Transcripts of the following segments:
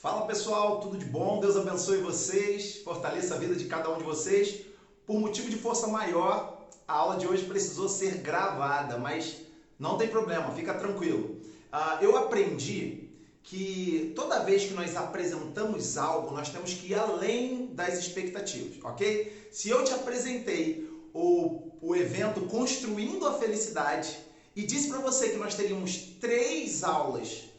Fala pessoal, tudo de bom? Deus abençoe vocês, fortaleça a vida de cada um de vocês. Por motivo de força maior, a aula de hoje precisou ser gravada, mas não tem problema, fica tranquilo. Eu aprendi que toda vez que nós apresentamos algo, nós temos que ir além das expectativas, ok? Se eu te apresentei o evento Construindo a Felicidade e disse para você que nós teríamos 3 aulas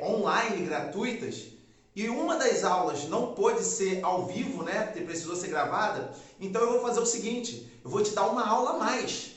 online gratuitas e uma das aulas não pôde ser ao vivo, né? Precisou ser gravada. Então eu vou fazer o seguinte, eu vou te dar uma aula a mais.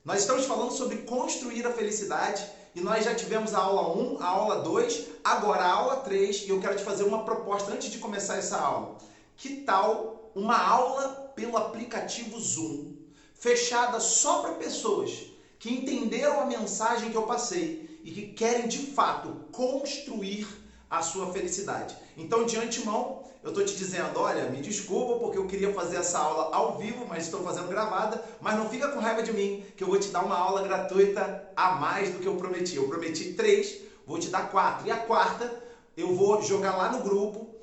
Nós estamos falando sobre construir a felicidade e nós já tivemos a aula 1, a aula 2, agora a aula 3 e eu quero te fazer uma proposta antes de começar essa aula. Que tal uma aula pelo aplicativo Zoom, fechada só para pessoas que entenderam a mensagem que eu passei e que querem de fato construir a sua felicidade. Então, de antemão, eu estou te dizendo, olha, me desculpa porque eu queria fazer essa aula ao vivo, mas estou fazendo gravada, mas não fica com raiva de mim, que eu vou te dar uma aula gratuita a mais do que eu prometi. Eu prometi 3, vou te dar 4. E a quarta, eu vou jogar lá no grupo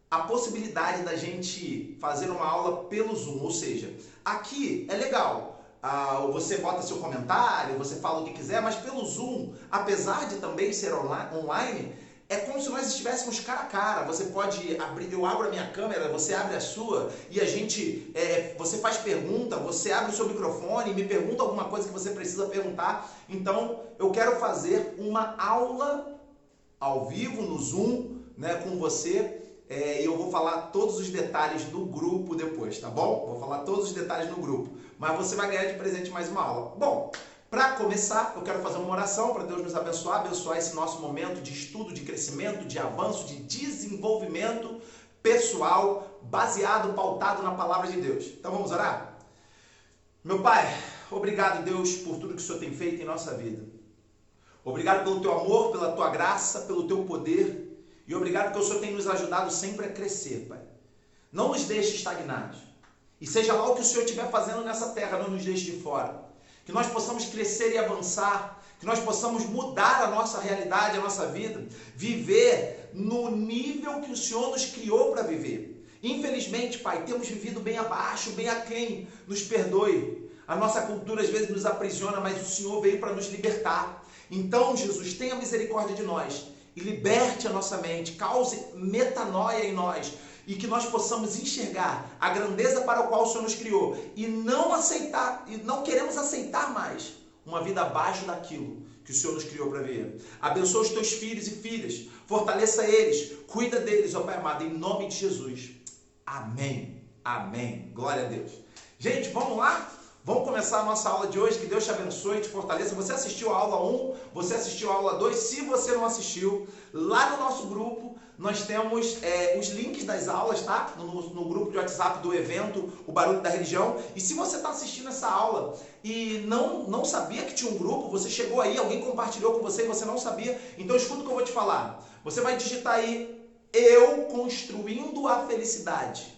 a possibilidade da gente fazer uma aula pelo Zoom, ou seja, aqui é legal. Você bota seu comentário, você fala o que quiser, mas pelo Zoom, apesar de também ser online, é como se nós estivéssemos cara a cara. Você pode abrir, eu abro a minha câmera, você abre a sua e a gente, você faz pergunta, você abre o seu microfone e me pergunta alguma coisa que você precisa perguntar. Então, eu quero fazer uma aula ao vivo no Zoom, né, com você. E eu vou falar todos os detalhes do grupo depois, tá bom? Vou falar todos os detalhes no grupo. Mas você vai ganhar de presente mais uma aula. Bom, para começar, eu quero fazer uma oração para Deus nos abençoar, abençoar esse nosso momento de estudo, de crescimento, de avanço, de desenvolvimento pessoal, baseado, pautado na palavra de Deus. Então vamos orar? Meu Pai, obrigado, Deus, por tudo que o Senhor tem feito em nossa vida. Obrigado pelo teu amor, pela tua graça, pelo teu poder. E obrigado porque o Senhor tem nos ajudado sempre a crescer, Pai. Não nos deixe estagnados. E seja lá o que o Senhor estiver fazendo nessa terra, não nos deixe de fora. Que nós possamos crescer e avançar. Que nós possamos mudar a nossa realidade, a nossa vida. Viver no nível que o Senhor nos criou para viver. Infelizmente, Pai, temos vivido bem abaixo, bem aquém. Nos perdoe. A nossa cultura às vezes nos aprisiona, mas o Senhor veio para nos libertar. Então, Jesus, tenha misericórdia de nós. E liberte a nossa mente, cause metanoia em nós e que nós possamos enxergar a grandeza para a qual o Senhor nos criou e não queremos aceitar mais uma vida abaixo daquilo que o Senhor nos criou para viver. Abençoa os teus filhos e filhas, fortaleça eles, cuida deles, ó Pai amado, em nome de Jesus. Amém, amém, glória a Deus. Gente, vamos lá? Vamos começar a nossa aula de hoje, que Deus te abençoe, te fortaleça. Você assistiu a aula 1, você assistiu a aula 2, se você não assistiu, lá no nosso grupo nós temos os links das aulas, tá? No grupo de WhatsApp do evento, o Barulho da Religião. E se você está assistindo essa aula e não sabia que tinha um grupo, você chegou aí, alguém compartilhou com você e você não sabia, então escuta o que eu vou te falar. Você vai digitar aí, Eu Construindo a Felicidade.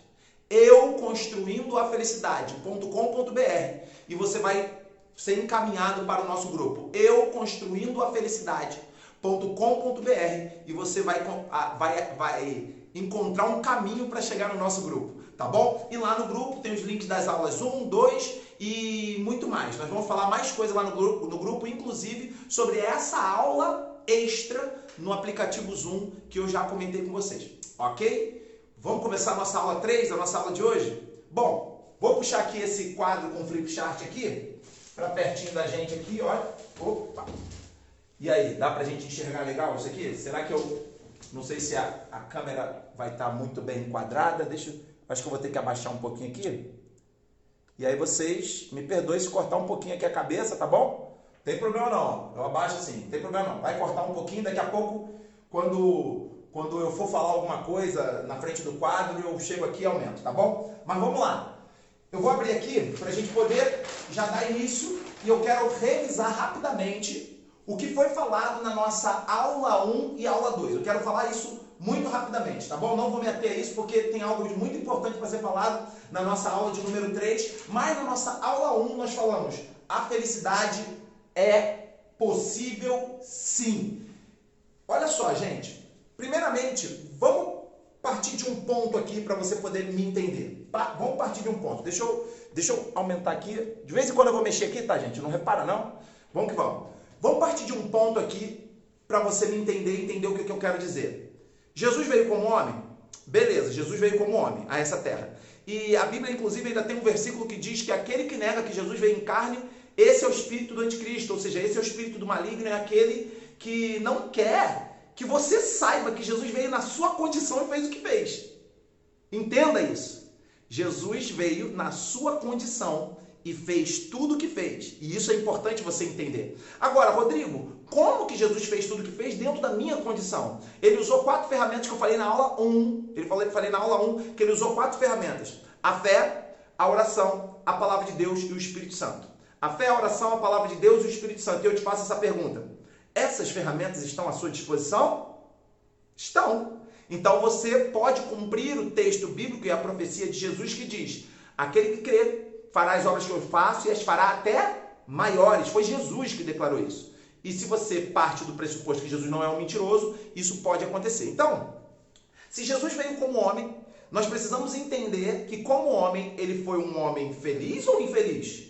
euconstruindoafelicidade.com.br e você vai ser encaminhado para o nosso grupo euconstruindoafelicidade.com.br e você vai encontrar um caminho para chegar no nosso grupo, tá bom? E lá no grupo tem os links das aulas 1, 2 e muito mais. Nós vamos falar mais coisa lá no grupo, inclusive sobre essa aula extra no aplicativo Zoom que eu já comentei com vocês, ok? Vamos começar a nossa aula 3, a nossa aula de hoje? Bom, vou puxar aqui esse quadro com flip chart aqui, para pertinho da gente aqui, olha. Opa! E aí, dá pra gente enxergar legal isso aqui? Será que não sei se a câmera vai estar muito bem enquadrada, acho que eu vou ter que abaixar um pouquinho aqui. E aí vocês me perdoem se cortar um pouquinho aqui a cabeça, tá bom? Tem problema não, eu abaixo assim, não tem problema não. Vai cortar um pouquinho, daqui a pouco, quando eu for falar alguma coisa na frente do quadro, eu chego aqui e aumento, tá bom? Mas vamos lá. Eu vou abrir aqui para a gente poder já dar início e eu quero revisar rapidamente o que foi falado na nossa aula 1 e aula 2. Eu quero falar isso muito rapidamente, tá bom? Não vou me ater a isso porque tem algo de muito importante para ser falado na nossa aula de número 3, mas na nossa aula 1 nós falamos: a felicidade é possível sim. Olha só, gente. Primeiramente, vamos partir de um ponto aqui para você poder me entender. Vamos partir de um ponto. Deixa eu aumentar aqui. De vez em quando eu vou mexer aqui, tá, gente? Não repara, não? Vamos que vamos. Vamos partir de um ponto aqui para você me entender e entender o que eu quero dizer. Jesus veio como homem? Beleza, Jesus veio como homem a essa terra. E a Bíblia, inclusive, ainda tem um versículo que diz que aquele que nega que Jesus veio em carne, esse é o espírito do anticristo, ou seja, esse é o espírito do maligno, é aquele que não quer que você saiba que Jesus veio na sua condição e fez o que fez. Entenda isso. Jesus veio na sua condição e fez tudo o que fez. E isso é importante você entender. Agora, Rodrigo, como que Jesus fez tudo o que fez dentro da minha condição? Ele usou 4 ferramentas que eu falei na aula 1. Falei na aula 1 que ele usou 4 ferramentas. A fé, a oração, a palavra de Deus e o Espírito Santo. A fé, a oração, a palavra de Deus e o Espírito Santo. E eu te faço essa pergunta. Essas ferramentas estão à sua disposição? Estão. Então você pode cumprir o texto bíblico e a profecia de Jesus que diz: aquele que crê fará as obras que eu faço e as fará até maiores. Foi Jesus que declarou isso. E se você parte do pressuposto que Jesus não é um mentiroso, isso pode acontecer. Então, se Jesus veio como homem, nós precisamos entender que como homem, ele foi um homem feliz ou infeliz?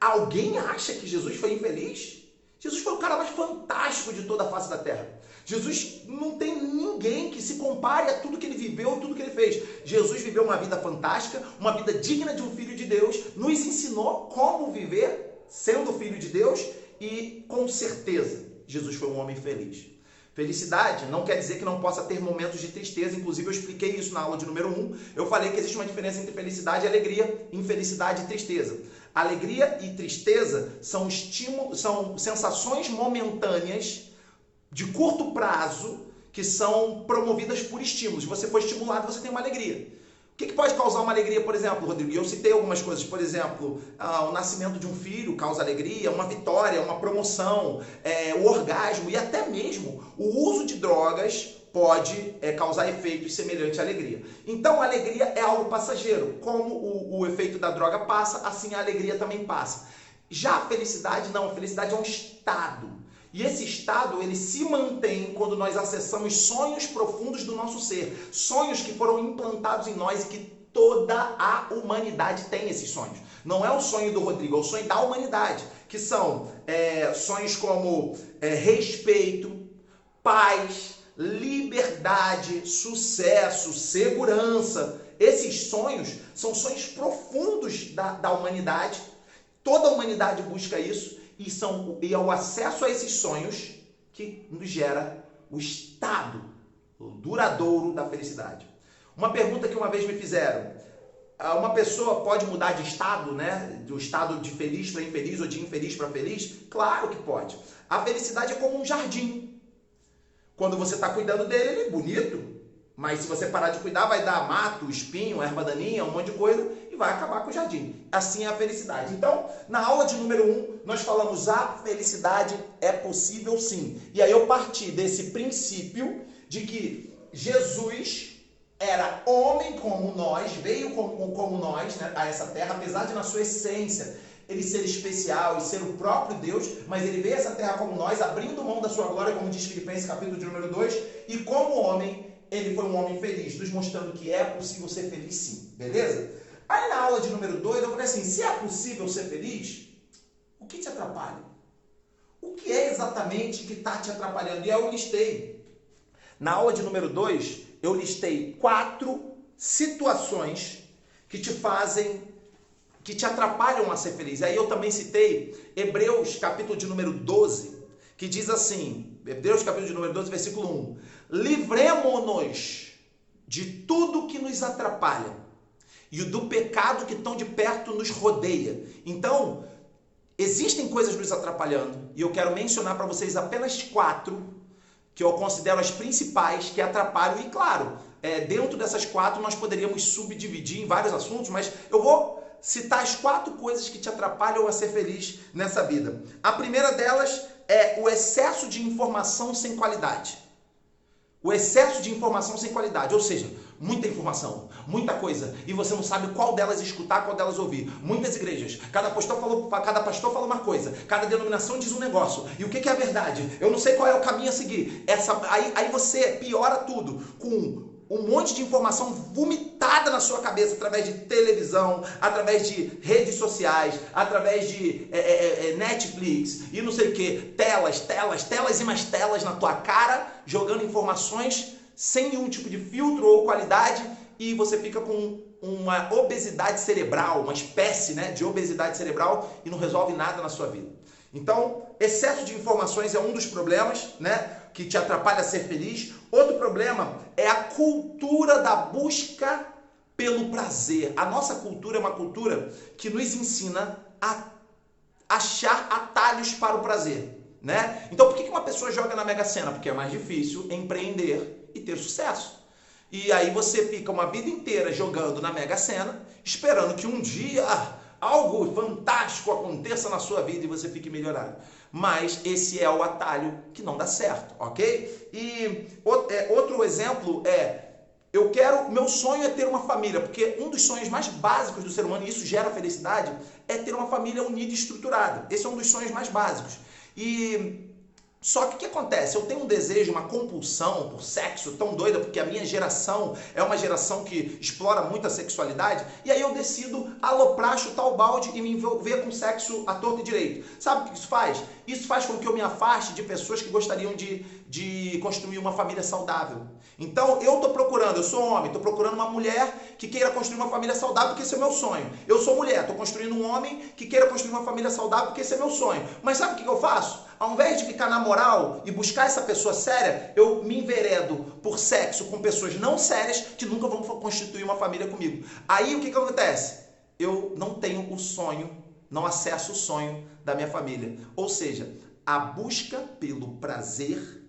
Alguém acha que Jesus foi infeliz? Jesus foi o cara mais fantástico de toda a face da terra. Jesus não tem ninguém que se compare a tudo que ele viveu, tudo que ele fez. Jesus viveu uma vida fantástica, uma vida digna de um filho de Deus, nos ensinou como viver sendo filho de Deus e, com certeza, Jesus foi um homem feliz. Felicidade não quer dizer que não possa ter momentos de tristeza, inclusive eu expliquei isso na aula de número 1. Eu falei que existe uma diferença entre felicidade e alegria, infelicidade e tristeza. Alegria e tristeza são sensações momentâneas de curto prazo que são promovidas por estímulos. Se você for estimulado, você tem uma alegria. O que pode causar uma alegria, por exemplo, Rodrigo? Eu citei algumas coisas, por exemplo, o nascimento de um filho causa alegria, uma vitória, uma promoção, o orgasmo e até mesmo o uso de drogas pode causar efeitos semelhantes à alegria. Então, a alegria é algo passageiro. Como o efeito da droga passa, assim a alegria também passa. Já a felicidade, não. A felicidade é um estado. E esse estado, ele se mantém quando nós acessamos sonhos profundos do nosso ser. Sonhos que foram implantados em nós e que toda a humanidade tem esses sonhos. Não é o sonho do Rodrigo, é o sonho da humanidade. Que são sonhos como respeito, paz, liberdade, sucesso, segurança. Esses sonhos são sonhos profundos da humanidade. Toda a humanidade busca isso. E é o acesso a esses sonhos que nos gera o estado duradouro da felicidade. Uma pergunta que uma vez me fizeram: uma pessoa pode mudar de estado, né? Do estado de feliz para infeliz ou de infeliz para feliz? Claro que pode. A felicidade é como um jardim. Quando você está cuidando dele, ele é bonito. Mas se você parar de cuidar, vai dar mato, espinho, erva daninha, um monte de coisa e vai acabar com o jardim. Assim é a felicidade. Então, na aula de número 1, nós falamos a felicidade é possível sim. E aí eu parti desse princípio de que Jesus era homem como nós, veio como nós, né, a essa terra, apesar de na sua essência ele ser especial e ser o próprio Deus, mas ele veio a essa terra como nós, abrindo mão da sua glória, como diz Filipenses capítulo de número 2, e como homem, ele foi um homem feliz, nos mostrando que é possível ser feliz sim, beleza? Aí na aula de número 2 eu falei assim: se é possível ser feliz, o que te atrapalha? O que é exatamente que está te atrapalhando? E aí eu listei. Na aula de número 2, eu listei 4 situações que te atrapalham a ser feliz. Aí eu também citei Hebreus capítulo de número 12, que diz assim, Hebreus capítulo de número 12, versículo 1. Livremo-nos de tudo que nos atrapalha e do pecado que tão de perto nos rodeia. Então, existem coisas nos atrapalhando e eu quero mencionar para vocês apenas 4 que eu considero as principais que atrapalham. E claro, dentro dessas 4 nós poderíamos subdividir em vários assuntos, mas eu vou citar as 4 coisas que te atrapalham a ser feliz nessa vida. A primeira delas é o excesso de informação sem qualidade. O excesso de informação sem qualidade, ou seja, muita informação, muita coisa, e você não sabe qual delas escutar, qual delas ouvir. Muitas igrejas, cada pastor fala uma coisa, cada denominação diz um negócio. E o que é a verdade? Eu não sei qual é o caminho a seguir. Aí você piora tudo com um monte de informação vomitada na sua cabeça através de televisão, através de redes sociais, através de Netflix e não sei o que, telas e mais telas na tua cara, jogando informações sem nenhum tipo de filtro ou qualidade, e você fica com uma obesidade cerebral, uma espécie, né, de obesidade cerebral, e não resolve nada na sua vida. Então, excesso de informações é um dos problemas, né, que te atrapalha a ser feliz. Outro problema é a cultura da busca pelo prazer. A nossa cultura é uma cultura que nos ensina a achar atalhos para o prazer, né? Então, por que uma pessoa joga na Mega Sena? Porque é mais difícil empreender e ter sucesso. E aí você fica uma vida inteira jogando na Mega Sena, esperando que um dia algo fantástico aconteça na sua vida e você fique milionário. Mas esse é o atalho que não dá certo, ok? E outro exemplo meu sonho é ter uma família, porque um dos sonhos mais básicos do ser humano, e isso gera felicidade, é ter uma família unida e estruturada. Esse é um dos sonhos mais básicos. Só que o que acontece? Eu tenho um desejo, uma compulsão por sexo tão doida, porque a minha geração é uma geração que explora muito a sexualidade, e aí eu decido aloprar, chutar o balde e me envolver com sexo à torta e direito. Sabe o que isso faz? Isso faz com que eu me afaste de pessoas que gostariam de construir uma família saudável. Então eu sou homem, estou procurando uma mulher que queira construir uma família saudável, porque esse é o meu sonho. Eu sou mulher, estou construindo um homem que queira construir uma família saudável, porque esse é meu sonho. Mas sabe o que eu faço? Ao invés de ficar na moral e buscar essa pessoa séria, eu me enveredo por sexo com pessoas não sérias que nunca vão constituir uma família comigo. Aí o que acontece? Eu não tenho o sonho, não acesso o sonho da minha família. Ou seja, a busca pelo prazer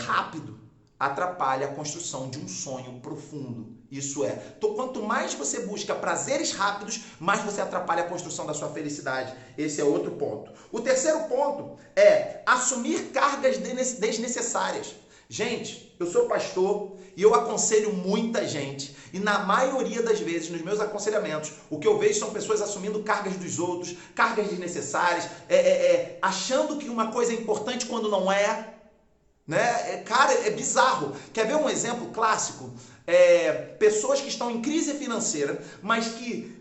rápido atrapalha a construção de um sonho profundo. Isso é, quanto mais você busca prazeres rápidos, mais você atrapalha a construção da sua felicidade. Esse é outro ponto. O terceiro ponto é assumir cargas desnecessárias. Gente, eu sou pastor e eu aconselho muita gente, e na maioria das vezes, nos meus aconselhamentos, o que eu vejo são pessoas assumindo cargas dos outros, cargas desnecessárias, achando que uma coisa é importante quando não é, né? Cara, é bizarro. Quer ver um exemplo clássico? Pessoas que estão em crise financeira, mas que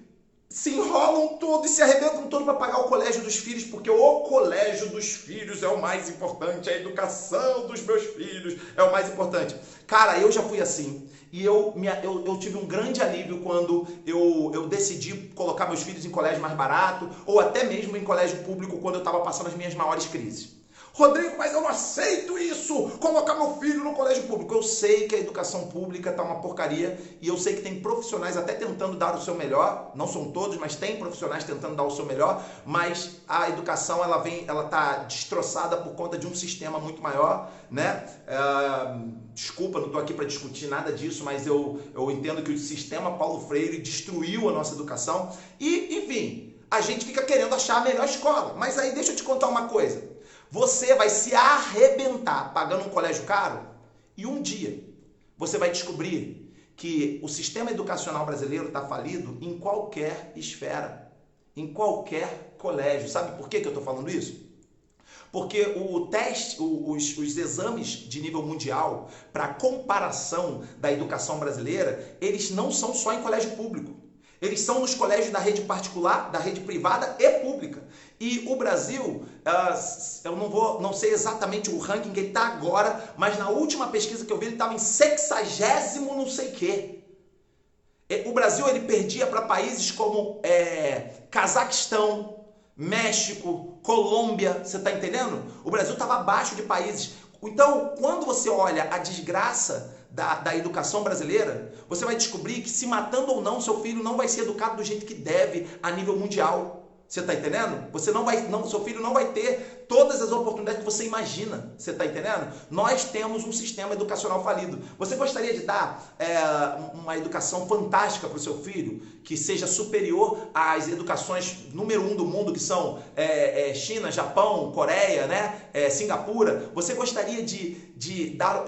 se enrolam todo e se arrebentam todo para pagar o colégio dos filhos, porque o colégio dos filhos é o mais importante, a educação dos meus filhos é o mais importante. Cara, eu já fui assim, e eu tive um grande alívio quando eu decidi colocar meus filhos em colégio mais barato, ou até mesmo em colégio público quando eu estava passando as minhas maiores crises. Rodrigo, mas eu não aceito isso, colocar meu filho no colégio público. Eu sei que a educação pública está uma porcaria, e eu sei que tem profissionais até tentando dar o seu melhor, não são todos, mas tem profissionais tentando dar o seu melhor, mas a educação ela está destroçada por conta de um sistema muito maior, né? Desculpa, não estou aqui para discutir nada disso, mas eu entendo que o sistema Paulo Freire destruiu a nossa educação, e enfim, a gente fica querendo achar a melhor escola. Mas aí deixa eu te contar uma coisa. Você vai se arrebentar pagando um colégio caro, e um dia você vai descobrir que o sistema educacional brasileiro está falido em qualquer esfera, em qualquer colégio. Sabe por que eu estou falando isso? Porque os exames de nível mundial para comparação da educação brasileira, eles não são só em colégio público. Eles são nos colégios da rede particular, da rede privada e pública. E o Brasil, eu não sei exatamente o ranking que ele está agora, mas na última pesquisa que eu vi, ele estava em 60º não sei o quê. O Brasil, ele perdia para países como Cazaquistão, México, Colômbia, você está entendendo? O Brasil estava abaixo de países. Então, quando você olha a desgraça da educação brasileira, você vai descobrir que, se matando ou não, seu filho não vai ser educado do jeito que deve a nível mundial. Você está entendendo? Seu filho não vai ter todas as oportunidades que você imagina. Você está entendendo? Nós temos um sistema educacional falido. Você gostaria de dar uma educação fantástica para o seu filho, que seja superior às educações número 1 do mundo, que são China, Japão, Coreia, né? Singapura? Você gostaria de dar...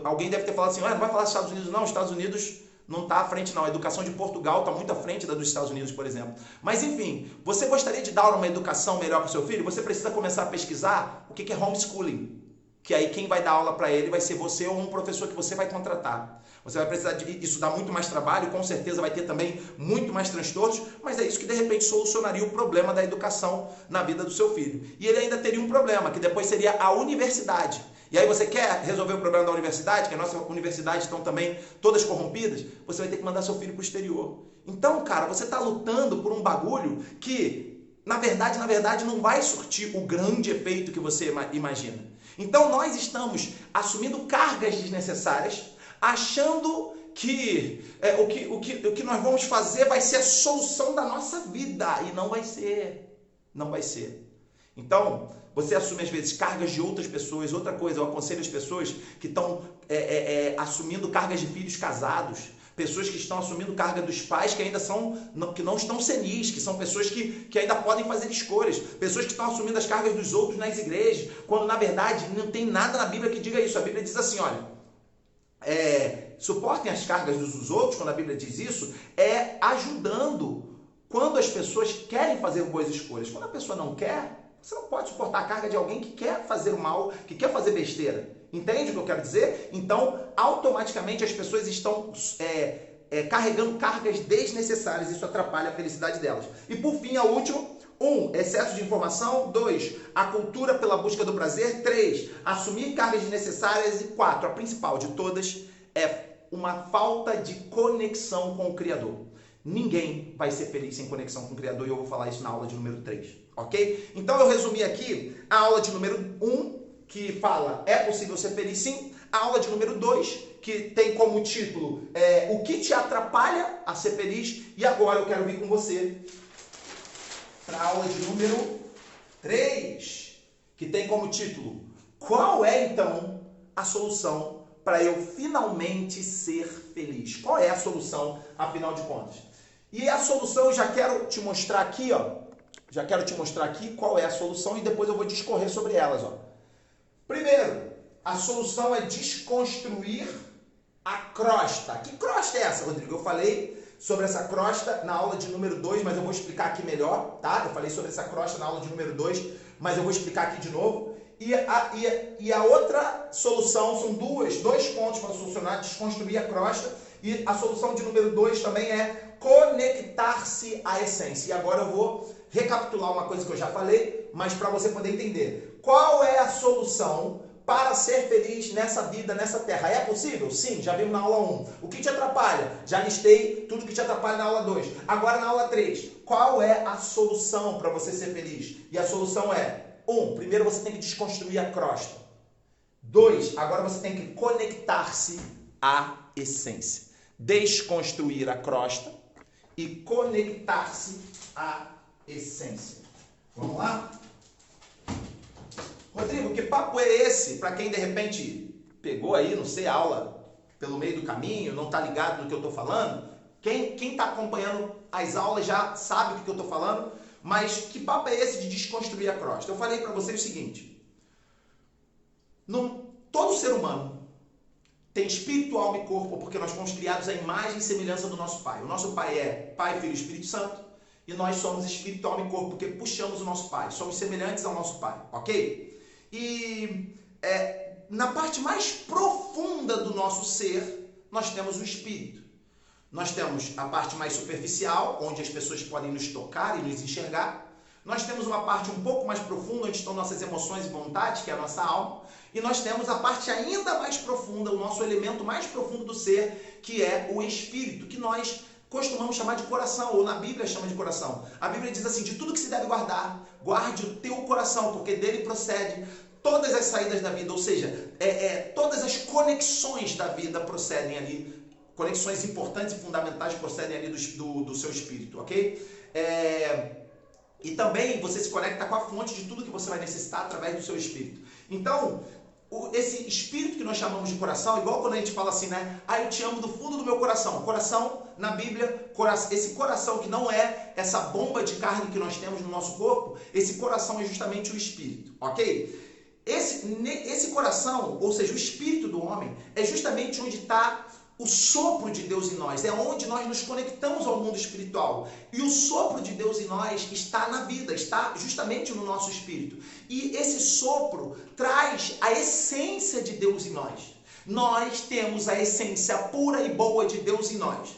Alguém deve ter falado assim, não vai falar dos Estados Unidos, não, os Estados Unidos... não está à frente, não. A educação de Portugal está muito à frente da dos Estados Unidos, por exemplo. Mas, enfim, você gostaria de dar uma educação melhor para o seu filho? Você precisa começar a pesquisar o que é homeschooling. Que aí quem vai dar aula para ele vai ser você ou um professor que você vai contratar. Você vai precisar isso dá muito mais trabalho, com certeza vai ter também muito mais transtornos, mas é isso que de repente solucionaria o problema da educação na vida do seu filho. E ele ainda teria um problema, que depois seria a universidade. E aí você quer resolver o problema da universidade, que as nossas universidades estão também todas corrompidas, você vai ter que mandar seu filho para o exterior. Então, cara, você está lutando por um bagulho que, na verdade, não vai surtir o grande efeito que você imagina. Então, nós estamos assumindo cargas desnecessárias, achando que o que nós vamos fazer vai ser a solução da nossa vida. E não vai ser. Não vai ser. Então, você assume às vezes cargas de outras pessoas. Outra coisa, eu aconselho as pessoas que estão assumindo cargas de filhos casados, pessoas que estão assumindo carga dos pais que ainda que não estão senis, que são pessoas que ainda podem fazer escolhas, pessoas que estão assumindo as cargas dos outros nas igrejas, quando na verdade não tem nada na Bíblia que diga isso. A Bíblia diz assim, olha, suportem as cargas dos outros, quando a Bíblia diz isso, ajudando quando as pessoas querem fazer boas escolhas. Quando a pessoa não quer, você não pode suportar a carga de alguém que quer fazer o mal, que quer fazer besteira. Entende o que eu quero dizer? Então, automaticamente as pessoas estão carregando cargas desnecessárias. Isso atrapalha a felicidade delas. E por fim, a última. 1. Excesso de informação. 2. A cultura pela busca do prazer. 3. Assumir cargas desnecessárias. E 4. A principal de todas é uma falta de conexão com o Criador. Ninguém vai ser feliz sem conexão com o Criador e eu vou falar isso na aula de número 3, ok? Então eu resumi aqui a aula de número 1, que fala é possível ser feliz sim, a aula de número 2, que tem como título o que te atrapalha a ser feliz, e agora eu quero vir com você para a aula de número 3, que tem como título qual é então a solução para eu finalmente ser feliz? Qual é a solução, afinal de contas? E a solução eu já quero te mostrar aqui, ó. Já quero te mostrar aqui qual é a solução e depois eu vou discorrer sobre elas, ó. Primeiro, a solução é desconstruir a crosta. Que crosta é essa, Rodrigo? Eu falei sobre essa crosta na aula de número 2, mas eu vou explicar aqui melhor, tá? Eu falei sobre essa crosta na aula de número 2, mas eu vou explicar aqui de novo. E a outra solução, são dois pontos para solucionar, desconstruir a crosta. E a solução de número 2 também é conectar-se à essência. E agora eu vou recapitular uma coisa que eu já falei, mas para você poder entender. Qual é a solução para ser feliz nessa vida, nessa terra? É possível? Sim, já vimos na aula 1. O que te atrapalha? Já listei tudo que te atrapalha na aula 2. Agora na aula 3. Qual é a solução para você ser feliz? E a solução é: 1. Primeiro você tem que desconstruir a crosta. 2. Agora você tem que conectar-se à essência. Desconstruir a crosta e conectar-se à essência. Vamos lá? Rodrigo, que papo é esse? Para quem de repente pegou aí, não sei, a aula pelo meio do caminho, não está ligado no que eu estou falando. Quem está acompanhando as aulas já sabe do que eu estou falando. Mas que papo é esse de desconstruir a crosta? Eu falei para vocês o seguinte. Todo ser humano tem espírito, alma e corpo, porque nós fomos criados à imagem e semelhança do nosso Pai. O nosso Pai é Pai, Filho e Espírito Santo. E nós somos espírito, alma e corpo, porque puxamos o nosso Pai. Somos semelhantes ao nosso Pai, ok? E na parte mais profunda do nosso ser, nós temos o espírito. Nós temos a parte mais superficial, onde as pessoas podem nos tocar e nos enxergar. Nós temos uma parte um pouco mais profunda, onde estão nossas emoções e vontades, que é a nossa alma. E nós temos a parte ainda mais profunda, o nosso elemento mais profundo do ser, que é o espírito, que nós costumamos chamar de coração, ou na Bíblia chama de coração. A Bíblia diz assim: de tudo que se deve guardar, guarde o teu coração, porque dele procede todas as saídas da vida, ou seja, todas as conexões da vida procedem ali, conexões importantes e fundamentais procedem ali do seu espírito, ok? E também você se conecta com a fonte de tudo que você vai necessitar através do seu espírito. Então, esse espírito que nós chamamos de coração, igual quando a gente fala assim, né? Ah, eu te amo do fundo do meu coração. Coração, na Bíblia, esse coração que não é essa bomba de carne que nós temos no nosso corpo, esse coração é justamente o espírito, ok? Esse coração, ou seja, o espírito do homem, é justamente onde está o sopro de Deus em nós, é onde nós nos conectamos ao mundo espiritual. E o sopro de Deus em nós está na vida, está justamente no nosso espírito. E esse sopro traz a essência de Deus em nós. Nós temos a essência pura e boa de Deus em nós.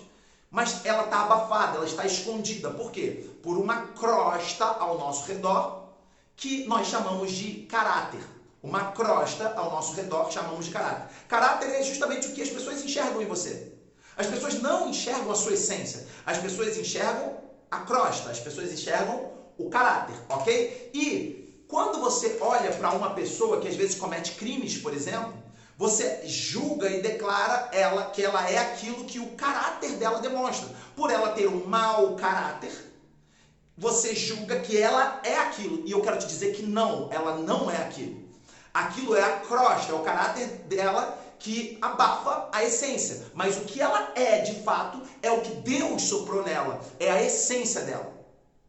Mas ela está abafada, ela está escondida. Por quê? Por uma crosta ao nosso redor, que nós chamamos de caráter. Uma crosta ao nosso redor que chamamos de caráter. Caráter é justamente o que as pessoas enxergam em você. As pessoas não enxergam a sua essência. As pessoas enxergam a crosta. As pessoas enxergam o caráter, ok? E quando você olha para uma pessoa que às vezes comete crimes, por exemplo, você julga e declara que ela é aquilo que o caráter dela demonstra. Por ela ter um mau caráter, você julga que ela é aquilo. E eu quero te dizer que não, ela não é aquilo. Aquilo é a crosta, é o caráter dela que abafa a essência. Mas o que ela é, de fato, é o que Deus soprou nela. É a essência dela.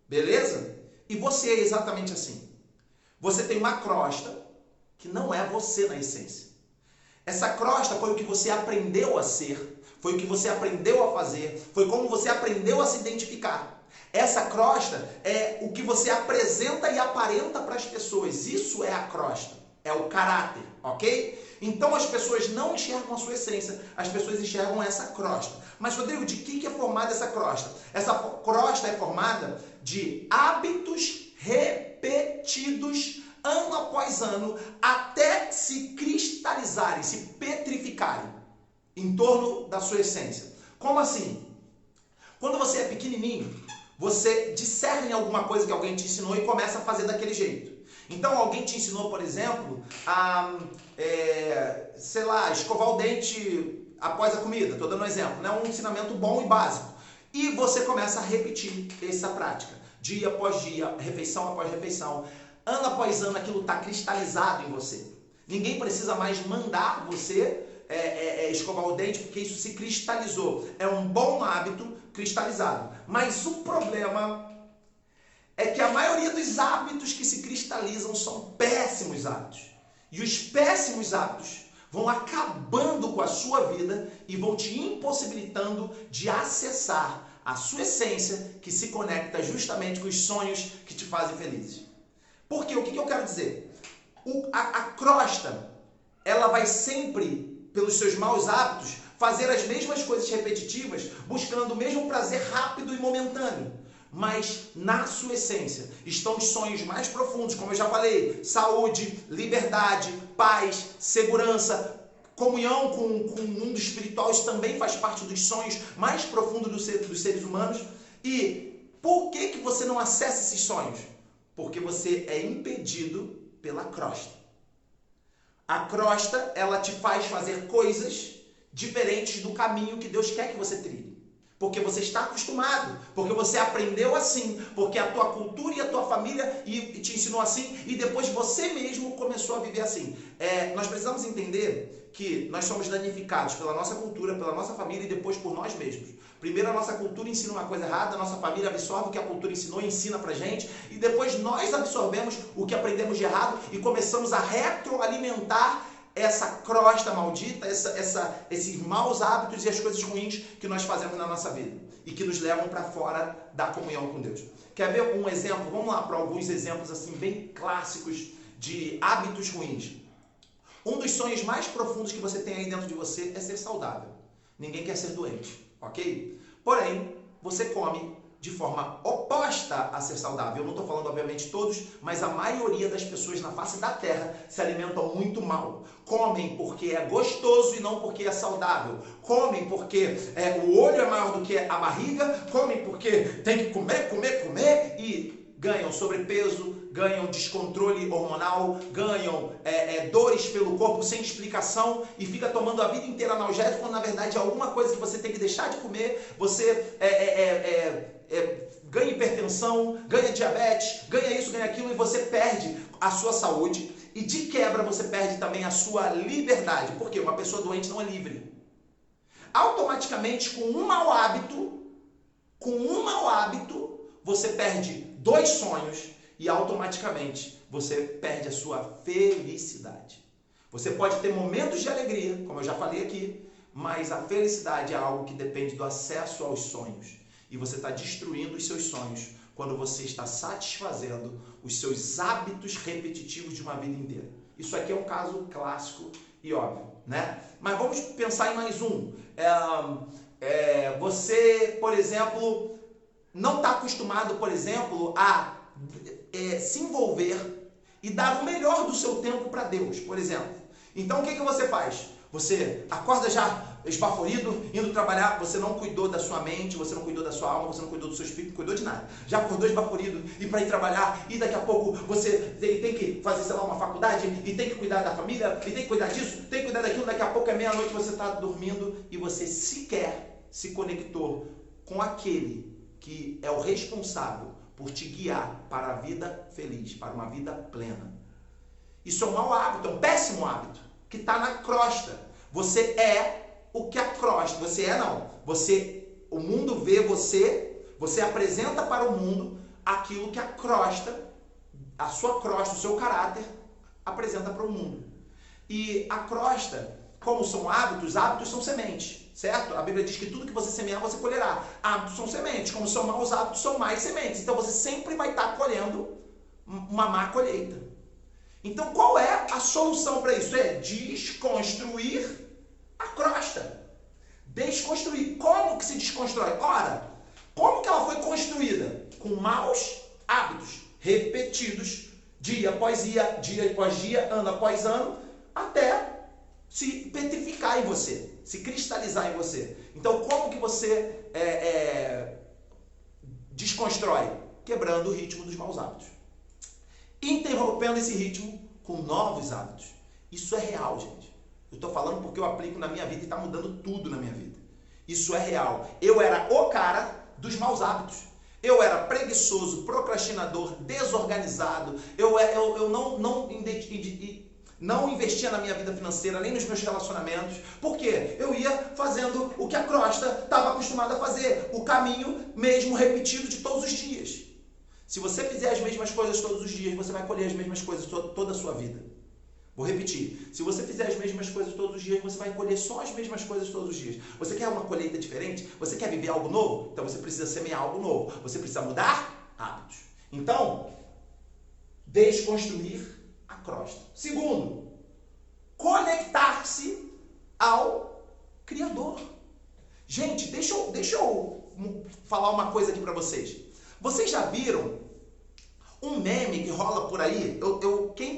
Beleza? E você é exatamente assim. Você tem uma crosta que não é você na essência. Essa crosta foi o que você aprendeu a ser, foi o que você aprendeu a fazer, foi como você aprendeu a se identificar. Essa crosta é o que você apresenta e aparenta para as pessoas. Isso é a crosta. É o caráter, ok? Então as pessoas não enxergam a sua essência, as pessoas enxergam essa crosta. Mas, Rodrigo, de que é formada essa crosta? Essa crosta é formada de hábitos repetidos ano após ano, até se cristalizarem, se petrificarem em torno da sua essência. Como assim? Quando você é pequenininho, você discerne alguma coisa que alguém te ensinou e começa a fazer daquele jeito. Então alguém te ensinou, por exemplo, a, escovar o dente após a comida. Estou dando um exemplo, né? Um ensinamento bom e básico. E você começa a repetir essa prática, dia após dia, refeição após refeição. Ano após ano aquilo está cristalizado em você. Ninguém precisa mais mandar você escovar o dente, porque isso se cristalizou. É um bom hábito cristalizado. Mas o problema é que a maioria dos hábitos que se cristalizam são péssimos hábitos. E os péssimos hábitos vão acabando com a sua vida e vão te impossibilitando de acessar a sua essência, que se conecta justamente com os sonhos que te fazem felizes. Porque o que eu quero dizer? A crosta, ela vai sempre, pelos seus maus hábitos, fazer as mesmas coisas repetitivas, buscando o mesmo prazer rápido e momentâneo. Mas na sua essência estão os sonhos mais profundos, como eu já falei: saúde, liberdade, paz, segurança, comunhão com o mundo espiritual. Isso também faz parte dos sonhos mais profundos dos seres humanos. E por que você não acessa esses sonhos? Porque você é impedido pela crosta. A crosta, ela te faz fazer coisas diferentes do caminho que Deus quer que você trilhe. Porque você está acostumado, porque você aprendeu assim, porque a tua cultura e a tua família te ensinou assim, e depois você mesmo começou a viver assim. Nós precisamos entender que nós somos danificados pela nossa cultura, pela nossa família e depois por nós mesmos. Primeiro a nossa cultura ensina uma coisa errada, a nossa família absorve o que a cultura ensinou e ensina pra gente, e depois nós absorvemos o que aprendemos de errado e começamos a retroalimentar essa crosta maldita, esses maus hábitos e as coisas ruins que nós fazemos na nossa vida e que nos levam para fora da comunhão com Deus. Quer ver um exemplo? Vamos lá para alguns exemplos assim bem clássicos de hábitos ruins. Um dos sonhos mais profundos que você tem aí dentro de você é ser saudável. Ninguém quer ser doente, ok? Porém, você come de forma oposta a ser saudável. Eu não estou falando, obviamente, todos, mas a maioria das pessoas na face da Terra se alimentam muito mal. Comem porque é gostoso e não porque é saudável. Comem porque o olho é maior do que a barriga. Comem porque tem que comer, comer, comer e ganham sobrepeso, ganham descontrole hormonal, ganham dores pelo corpo sem explicação e fica tomando a vida inteira analgésico, quando na verdade é alguma coisa que você tem que deixar de comer. Você ganha hipertensão, ganha diabetes, ganha isso, ganha aquilo, e você perde a sua saúde e de quebra você perde também a sua liberdade. Por quê? Uma pessoa doente não é livre. Automaticamente, com um mau hábito, você perde 2 sonhos e automaticamente você perde a sua felicidade. Você pode ter momentos de alegria, como eu já falei aqui, mas a felicidade é algo que depende do acesso aos sonhos. E você está destruindo os seus sonhos quando você está satisfazendo os seus hábitos repetitivos de uma vida inteira. Isso aqui é um caso clássico e óbvio, né? Mas vamos pensar em mais um. Você, por exemplo, não está acostumado, por exemplo, a se envolver e dar o melhor do seu tempo para Deus, por exemplo. Então, o que você faz? Você acorda já esbaforido, indo trabalhar, você não cuidou da sua mente, você não cuidou da sua alma, você não cuidou do seu espírito, não cuidou de nada. Já acordou esbaforido e para ir trabalhar, e daqui a pouco você tem que fazer, sei lá, uma faculdade, e tem que cuidar da família, e tem que cuidar disso, tem que cuidar daquilo, daqui a pouco é meia-noite, você está dormindo e você sequer se conectou com aquele que é o responsável por te guiar para a vida feliz, para uma vida plena. Isso é um mau hábito, é um péssimo hábito, que está na crosta. Você é o que a crosta, o mundo vê você apresenta para o mundo aquilo que a sua crosta, o seu caráter, apresenta para o mundo. E a crosta, como são hábitos são sementes, certo? A Bíblia diz que tudo que você semear, você colherá. Hábitos são sementes, como são maus hábitos, são mais sementes. Então você sempre vai estar colhendo uma má colheita. Então qual é a solução para isso? É desconstruir a crosta. Desconstruir. Como que se desconstrói? Ora, como que ela foi construída? Com maus hábitos repetidos, dia após dia, ano após ano, até se petrificar em você, se cristalizar em você. Então, como que você desconstrói? Quebrando o ritmo dos maus hábitos. Interrompendo esse ritmo com novos hábitos. Isso é real, gente. Eu estou falando porque eu aplico na minha vida e está mudando tudo na minha vida. Isso é real. Eu era o cara dos maus hábitos. Eu era preguiçoso, procrastinador, desorganizado. Eu não investia na minha vida financeira, nem nos meus relacionamentos. Por quê? Eu ia fazendo o que a crosta estava acostumada a fazer. O caminho mesmo repetido de todos os dias. Se você fizer as mesmas coisas todos os dias, você vai colher as mesmas coisas toda a sua vida. Vou repetir. Se você fizer as mesmas coisas todos os dias, você vai colher só as mesmas coisas todos os dias. Você quer uma colheita diferente? Você quer viver algo novo? Então você precisa semear algo novo. Você precisa mudar hábitos. Então, desconstruir a crosta. Segundo, conectar-se ao Criador. Gente, deixa eu falar uma coisa aqui para vocês. Vocês já viram um meme que rola por aí?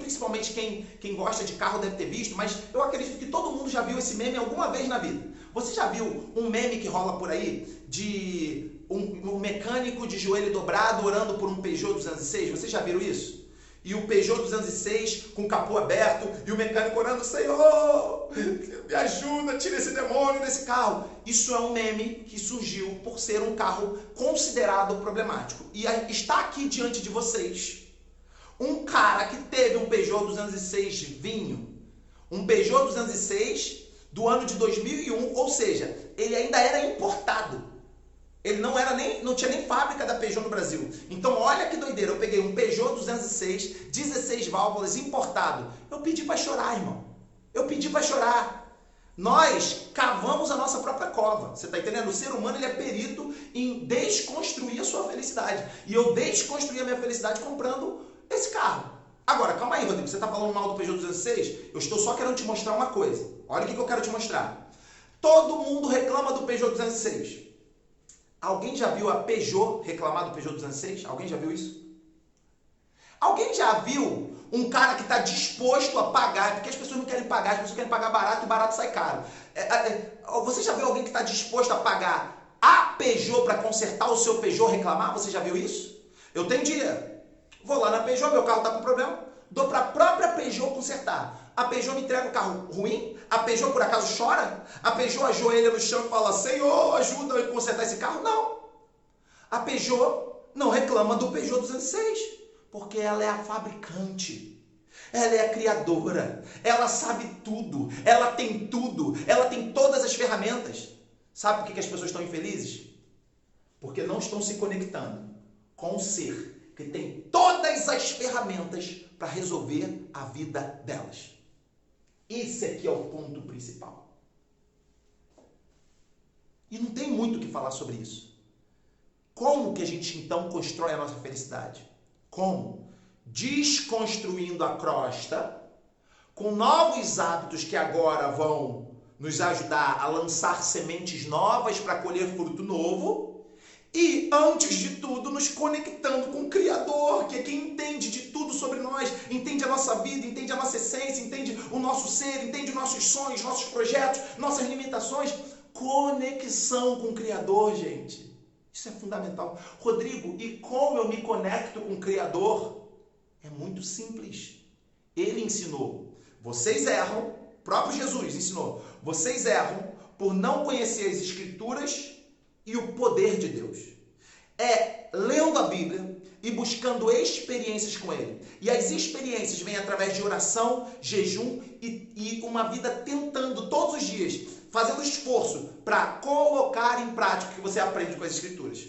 Principalmente quem gosta de carro deve ter visto, mas eu acredito que todo mundo já viu esse meme alguma vez na vida. Você já viu um meme que rola por aí de um mecânico de joelho dobrado orando por um Peugeot 206? Vocês já viram isso? E o Peugeot 206 com o capô aberto e o mecânico orando: Senhor, me ajuda, tira esse demônio desse carro. Isso é um meme que surgiu por ser um carro considerado problemático. E está aqui diante de vocês um cara que teve um Peugeot 206 vinho. Um Peugeot 206 do ano de 2001, ou seja, ele ainda era importado. Ele não tinha nem fábrica da Peugeot no Brasil. Então olha que doideira, eu peguei um Peugeot 206, 16 válvulas, importado. Eu pedi para chorar, irmão. Eu pedi para chorar. Nós cavamos a nossa própria cova. Você está entendendo? O ser humano ele é perito em desconstruir a sua felicidade. E eu desconstruí a minha felicidade comprando esse carro. Agora, calma aí, Rodrigo. Você está falando mal do Peugeot 206? Eu estou só querendo te mostrar uma coisa. Olha o que eu quero te mostrar. Todo mundo reclama do Peugeot 206. Alguém já viu a Peugeot reclamar do Peugeot 206? Alguém já viu isso? Alguém já viu um cara que está disposto a pagar? Porque as pessoas não querem pagar, as pessoas querem pagar barato e barato sai caro. Você já viu alguém que está disposto a pagar a Peugeot para consertar o seu Peugeot reclamar? Você já viu isso? Eu tenho dinheiro. Vou lá na Peugeot, meu carro está com problema, dou para a própria Peugeot consertar. A Peugeot me entrega o carro ruim? A Peugeot por acaso chora? A Peugeot ajoelha no chão e fala: Senhor, ajuda eu a consertar esse carro? Não. A Peugeot não reclama do Peugeot 206, porque ela é a fabricante. Ela é a criadora, ela sabe tudo, ela tem todas as ferramentas. Sabe por que as pessoas estão infelizes? Porque não estão se conectando com o ser que tem todas as ferramentas para resolver a vida delas. Esse aqui é o ponto principal. E não tem muito o que falar sobre isso. Como que a gente então constrói a nossa felicidade? Como? Desconstruindo a crosta, com novos hábitos que agora vão nos ajudar a lançar sementes novas para colher fruto novo, e, antes de tudo, nos conectando com o Criador, que é quem entende de tudo sobre nós, entende a nossa vida, entende a nossa essência, entende o nosso ser, entende os nossos sonhos, nossos projetos, nossas limitações. Conexão com o Criador, gente. Isso é fundamental. Rodrigo, e como eu me conecto com o Criador? É muito simples. Ele ensinou. Vocês erram, o próprio Jesus ensinou. Vocês erram por não conhecer as Escrituras e o poder de Deus. É lendo a Bíblia e buscando experiências com Ele. E as experiências vêm através de oração, jejum e uma vida tentando todos os dias, fazendo esforço para colocar em prática o que você aprende com as Escrituras.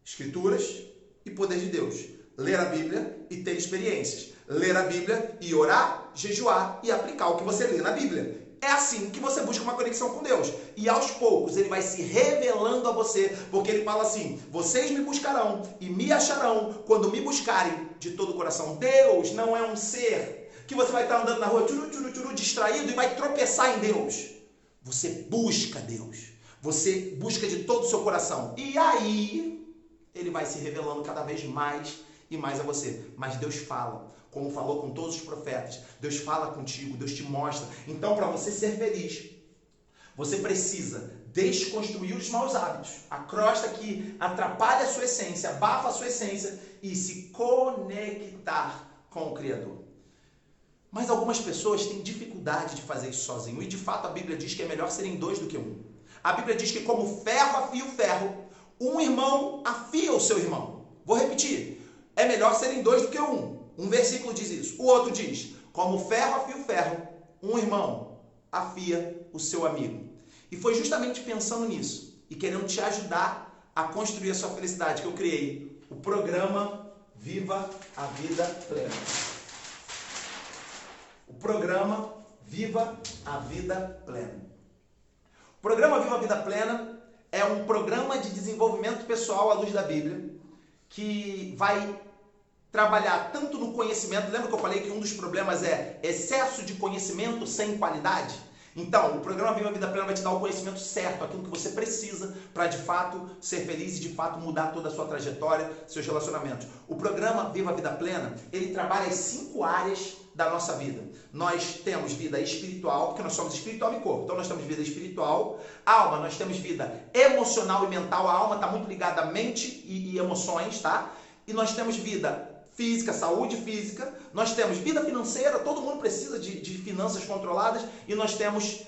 Escrituras e poder de Deus. Ler a Bíblia e ter experiências. Ler a Bíblia e orar, jejuar e aplicar o que você lê na Bíblia. É assim que você busca uma conexão com Deus. E aos poucos ele vai se revelando a você, porque ele fala assim: vocês me buscarão e me acharão quando me buscarem de todo o coração. Deus não é um ser que você vai estar andando na rua distraído e vai tropeçar em Deus. Você busca Deus. Você busca de todo o seu coração. E aí ele vai se revelando cada vez mais e mais a você. Mas Deus fala. Como falou com todos os profetas, Deus fala contigo, Deus te mostra. Então, para você ser feliz, você precisa desconstruir os maus hábitos, a crosta que atrapalha a sua essência, abafa a sua essência e se conectar com o Criador. Mas algumas pessoas têm dificuldade de fazer isso sozinho. E de fato a Bíblia diz que é melhor serem dois do que um. A Bíblia diz que como ferro afia o ferro, um irmão afia o seu irmão. Vou repetir. É melhor serem dois do que um. Um versículo diz isso. O outro diz, como ferro afia o ferro, um irmão afia o seu amigo. E foi justamente pensando nisso e querendo te ajudar a construir a sua felicidade que eu criei o programa Viva a Vida Plena. O programa Viva a Vida Plena. O programa Viva a Vida Plena é um programa de desenvolvimento pessoal à luz da Bíblia que vai trabalhar tanto no conhecimento. Lembra que eu falei que um dos problemas é excesso de conhecimento sem qualidade? Então, o programa Viva a Vida Plena vai te dar o conhecimento certo, aquilo que você precisa para de fato ser feliz e de fato mudar toda a sua trajetória, seus relacionamentos. O programa Viva a Vida Plena, ele trabalha as 5 áreas da nossa vida. Nós temos vida espiritual, porque nós somos espiritual e corpo. Então nós temos vida espiritual, alma, nós temos vida emocional e mental. A alma está muito ligada à mente e emoções, tá? E nós temos vida física, saúde física, nós temos vida financeira, todo mundo precisa de finanças controladas, e nós temos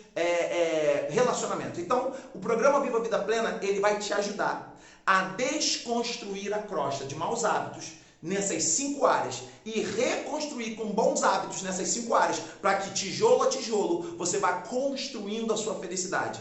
relacionamento. Então, o programa Viva a Vida Plena, ele vai te ajudar a desconstruir a crosta de maus hábitos nessas 5 áreas e reconstruir com bons hábitos nessas 5 áreas, para que tijolo a tijolo você vá construindo a sua felicidade.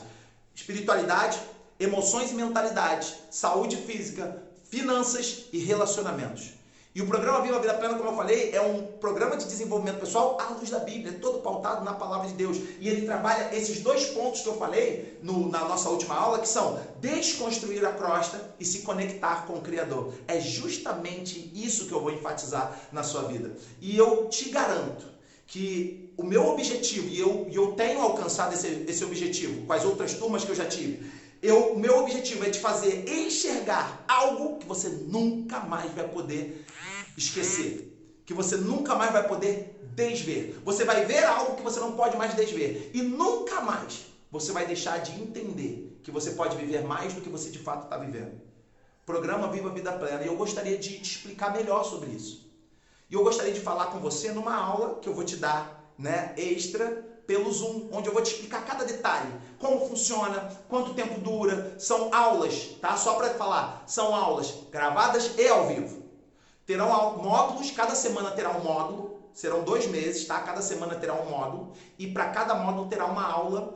Espiritualidade, emoções e mentalidade, saúde física, finanças e relacionamentos. E o programa Viva a Vida Plena, como eu falei, é um programa de desenvolvimento pessoal à luz da Bíblia, é todo pautado na palavra de Deus. E ele trabalha esses 2 pontos que eu falei na nossa última aula, que são desconstruir a crosta e se conectar com o Criador. É justamente isso que eu vou enfatizar na sua vida. E eu te garanto que o meu objetivo, e eu tenho alcançado esse objetivo com as outras turmas que eu já tive, o meu objetivo é te fazer enxergar algo que você nunca mais vai poder esquecer, que você nunca mais vai poder desver. Você vai ver algo que você não pode mais desver e nunca mais você vai deixar de entender que você pode viver mais do que você de fato está vivendo. Programa Viva a Vida Plena. E eu gostaria de te explicar melhor sobre isso. E eu gostaria de falar com você numa aula que eu vou te dar, extra, pelo Zoom, onde eu vou te explicar cada detalhe, como funciona, quanto tempo dura, são aulas, tá? Só para falar, são aulas gravadas e ao vivo. Terão módulos, cada semana terá um módulo, serão 2 meses, tá? Cada semana terá um módulo e para cada módulo terá uma aula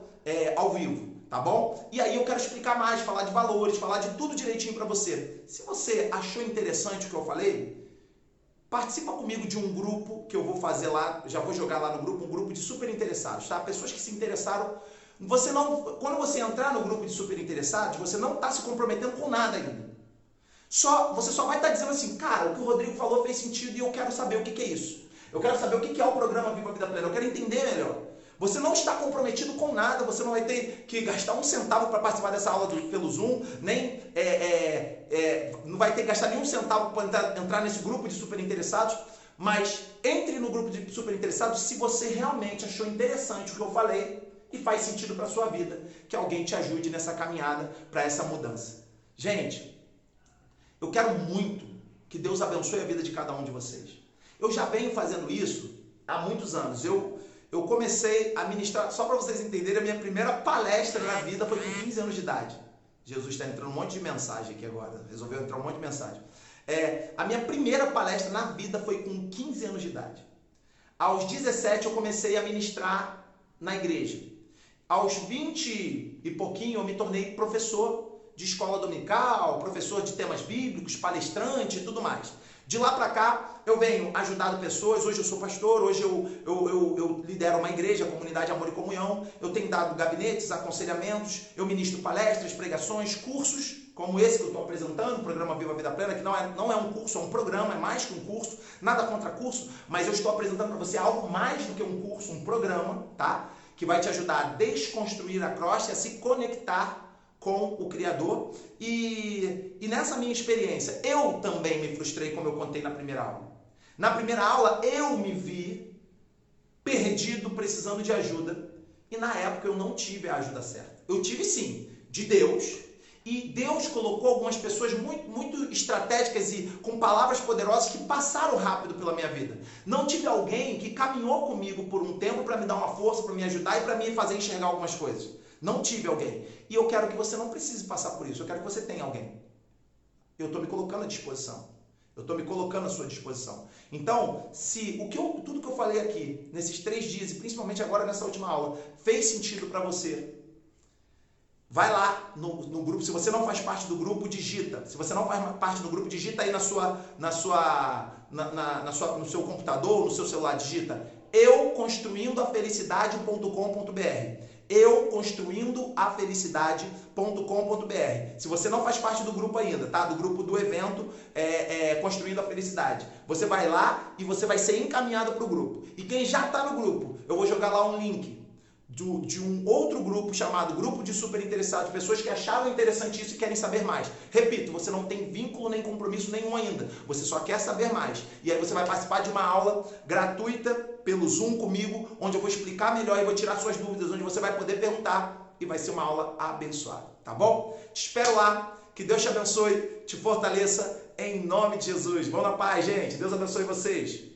ao vivo, tá bom? E aí eu quero explicar mais, falar de valores, falar de tudo direitinho para você. Se você achou interessante o que eu falei, participa comigo de um grupo que eu vou fazer lá, já vou jogar lá no grupo, um grupo de super interessados, tá? Pessoas que se interessaram. Quando você entrar no grupo de super interessados, você não está se comprometendo com nada ainda. Você só vai estar dizendo assim, cara, o que o Rodrigo falou fez sentido e eu quero saber o que é isso. Eu quero saber o que é o programa Viva a Vida Plena, eu quero entender melhor. Você não está comprometido com nada, você não vai ter que gastar um centavo para participar dessa aula pelo Zoom, nem não vai ter que gastar nenhum centavo para entrar nesse grupo de super interessados, mas entre no grupo de super interessados se você realmente achou interessante o que eu falei e faz sentido para a sua vida, que alguém te ajude nessa caminhada para essa mudança. Gente, eu quero muito que Deus abençoe a vida de cada um de vocês. Eu já venho fazendo isso há muitos anos. Eu comecei a ministrar, só para vocês entenderem, a minha primeira palestra na vida foi com 15 anos de idade. Jesus está entrando um monte de mensagem aqui agora, resolveu entrar um monte de mensagem. A minha primeira palestra na vida foi com 15 anos de idade. Aos 17 eu comecei a ministrar na igreja. Aos 20 e pouquinho eu me tornei professor de escola dominical, professor de temas bíblicos, palestrante e tudo mais. De lá para cá, eu venho ajudando pessoas. Hoje eu sou pastor, hoje eu lidero uma igreja, a Comunidade Amor e Comunhão. Eu tenho dado gabinetes, aconselhamentos, eu ministro palestras, pregações, cursos, como esse que eu estou apresentando, o programa Viva a Vida Plena, que não é um curso, é um programa, é mais que um curso, nada contra curso, mas eu estou apresentando para você algo mais do que um curso, um programa, tá? Que vai te ajudar a desconstruir a crosta e a se conectar com o Criador. E nessa minha experiência, eu também me frustrei, como eu contei na primeira aula. Na primeira aula, eu me vi perdido, precisando de ajuda. E na época, eu não tive a ajuda certa. Eu tive, sim, de Deus. E Deus colocou algumas pessoas muito estratégicas e com palavras poderosas que passaram rápido pela minha vida. Não tive alguém que caminhou comigo por um tempo para me dar uma força, para me ajudar e para me fazer enxergar algumas coisas. Não tive alguém. E eu quero que você não precise passar por isso. Eu quero que você tenha alguém. Eu estou me colocando à disposição. Eu estou me colocando à sua disposição. Então, se tudo que eu falei aqui, nesses 3 dias, e principalmente agora nessa última aula, fez sentido para você, vai lá no grupo. Se você não faz parte do grupo, digita. Se você não faz parte do grupo, digita aí no seu computador, no seu celular, digita euconstruindoafelicidade.com.br. euconstruindoafelicidade.com.br. Se você não faz parte do grupo ainda, tá? Do grupo do evento Construindo a Felicidade, você vai lá e você vai ser encaminhado para o grupo. E quem já está no grupo, eu vou jogar lá um link de um outro grupo chamado Grupo de Super Interessados, pessoas que acharam interessante isso e querem saber mais. Repito, você não tem vínculo nem compromisso nenhum ainda, você só quer saber mais. E aí você vai participar de uma aula gratuita pelo Zoom comigo, onde eu vou explicar melhor e vou tirar suas dúvidas, onde você vai poder perguntar e vai ser uma aula abençoada, tá bom? Te espero lá, que Deus te abençoe, te fortaleça, em nome de Jesus. Vão na paz, gente. Deus abençoe vocês.